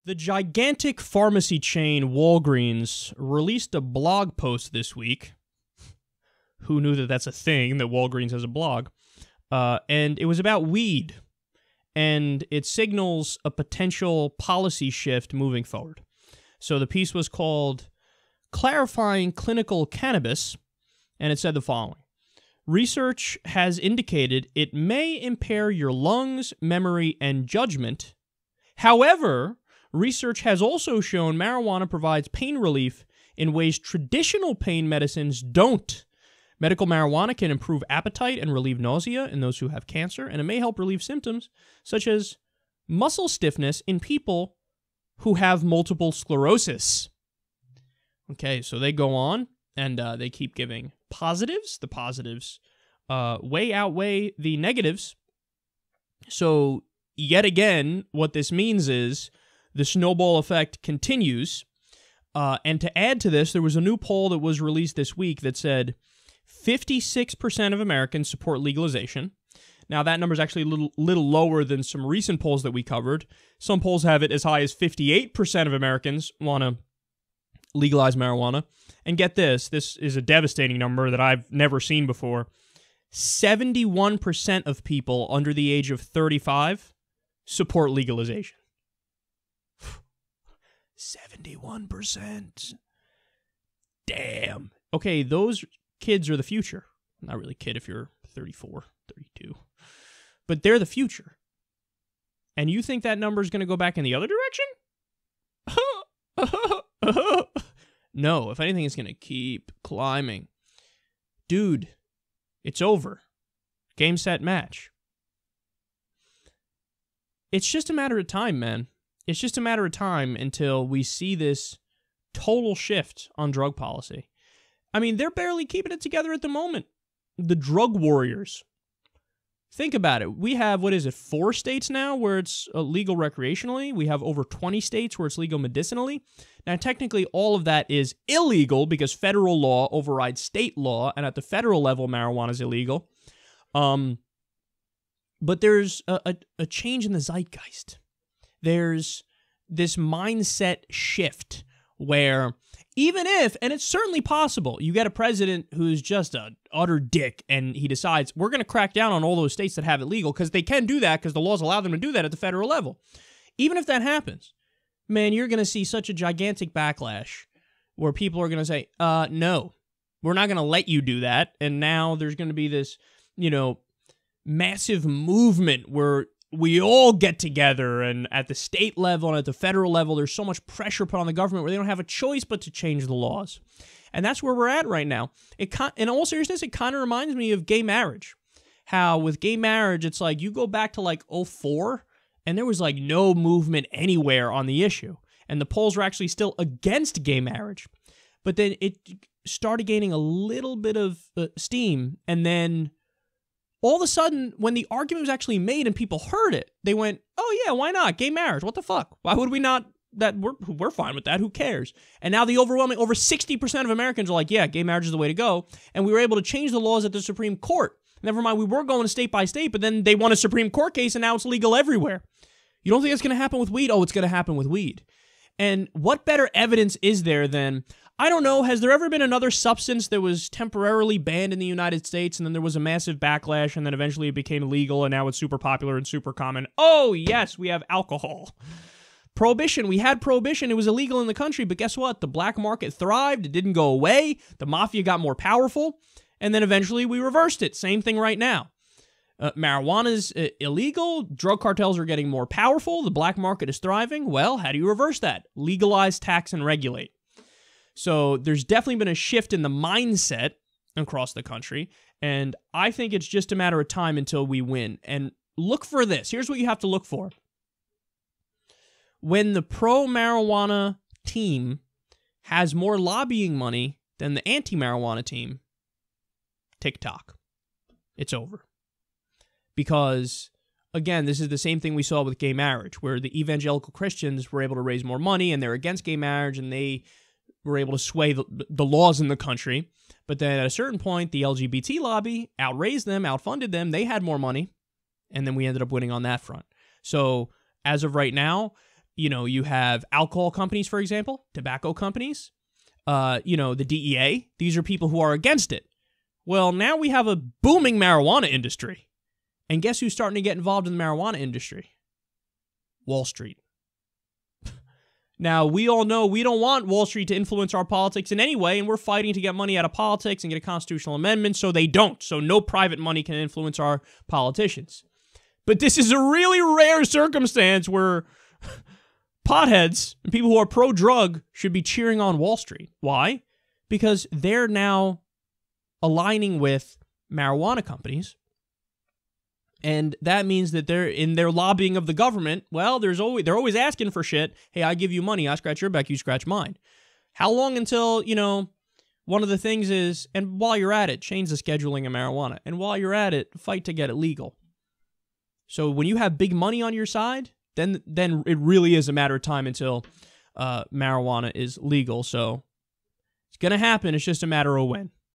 The gigantic pharmacy chain Walgreens released a blog post this week. Who knew that that's a thing, that Walgreens has a blog? And it was about weed. And it signals a potential policy shift moving forward. So the piece was called Clarifying Clinical Cannabis, and it said the following. Research has indicated it may impair your lungs, memory, and judgment. However, research has also shown marijuana provides pain relief in ways traditional pain medicines don't. Medical marijuana can improve appetite and relieve nausea in those who have cancer, and it may help relieve symptoms such as muscle stiffness in people who have multiple sclerosis. Okay, so they go on, and they keep giving positives. The positives way outweigh the negatives. So, yet again, what this means is the snowball effect continues. And to add to this, there was a new poll that was released this week that said 56% of Americans support legalization. Now, that number is actually a little lower than some recent polls that we covered. Some polls have it as high as 58% of Americans want to legalize marijuana. And get this is a devastating number that I've never seen before. 71% of people under the age of 35 support legalization. 71%. Damn. Okay, those kids are the future. Not really kid if you're 34, 32. But they're the future. And you think that number is going to go back in the other direction? No, if anything, it's going to keep climbing. Dude, it's over. Game, set, match. It's just a matter of time, man. It's just a matter of time until we see this total shift on drug policy. I mean, they're barely keeping it together at the moment. The drug warriors. Think about it. We have, 4 states now where it's legal recreationally. We have over 20 states where it's legal medicinally. Now, technically, all of that is illegal because federal law overrides state law, and at the federal level, marijuana is illegal. But there's a change in the zeitgeist. There's this mindset shift where even if, and it's certainly possible, you get a president who's just an utter dick and he decides we're going to crack down on all those states that have it legal because they can do that because the laws allow them to do that at the federal level. Even if that happens, man, you're going to see such a gigantic backlash where people are going to say, no, we're not going to let you do that. And now there's going to be this, massive movement where we all get together, and at the state level and at the federal level, there's so much pressure put on the government where they don't have a choice but to change the laws. And that's where we're at right now. In all seriousness, it kind of reminds me of gay marriage. How with gay marriage, it's like you go back to like 2004, and there was like no movement anywhere on the issue. And the polls were actually still against gay marriage. But then it started gaining a little bit of steam, and then all of a sudden, when the argument was actually made and people heard it, they went, oh yeah, why not? Gay marriage, what the fuck? Why would we not? We're fine with that, who cares? And now the over 60% of Americans are like, yeah, gay marriage is the way to go. And we were able to change the laws at the Supreme Court. Never mind, we were going state by state, but then they won a Supreme Court case and now it's legal everywhere. You don't think that's going to happen with weed? Oh, it's going to happen with weed. And what better evidence is there than, I don't know, has there ever been another substance that was temporarily banned in the United States and then there was a massive backlash and then eventually it became legal and now it's super popular and super common? Oh, yes, we have alcohol. Prohibition. We had prohibition. It was illegal in the country, but guess what? The black market thrived. It didn't go away. The mafia got more powerful, and then eventually we reversed it. Same thing right now. Marijuana's illegal. Drug cartels are getting more powerful. The black market is thriving. Well, how do you reverse that? Legalize, tax, and regulate. So there's definitely been a shift in the mindset across the country, and I think it's just a matter of time until we win. And look for this. Here's what you have to look for. When the pro-marijuana team has more lobbying money than the anti-marijuana team, TikTok. It's over. Because, again, this is the same thing we saw with gay marriage, where the evangelical Christians were able to raise more money, and they're against gay marriage, and they were able to sway the laws in the country. But then at a certain point, the LGBT lobby outraised them, outfunded them, they had more money, and then we ended up winning on that front. So, as of right now, You have alcohol companies, for example, tobacco companies, the DEA. These are people who are against it. Well, now we have a booming marijuana industry. And guess who's starting to get involved in the marijuana industry? Wall Street. Now, we all know we don't want Wall Street to influence our politics in any way, and we're fighting to get money out of politics and get a constitutional amendment so they don't. So no private money can influence our politicians. But this is a really rare circumstance where potheads and people who are pro-drug should be cheering on Wall Street. Why? Because they're now aligning with marijuana companies. And that means that they're in their lobbying of the government. Well, they're always asking for shit. Hey, I give you money. I scratch your back. You scratch mine. How long until, one of the things is, and while you're at it, change the scheduling of marijuana. And while you're at it, fight to get it legal. So when you have big money on your side, then it really is a matter of time until marijuana is legal. So it's going to happen. It's just a matter of when.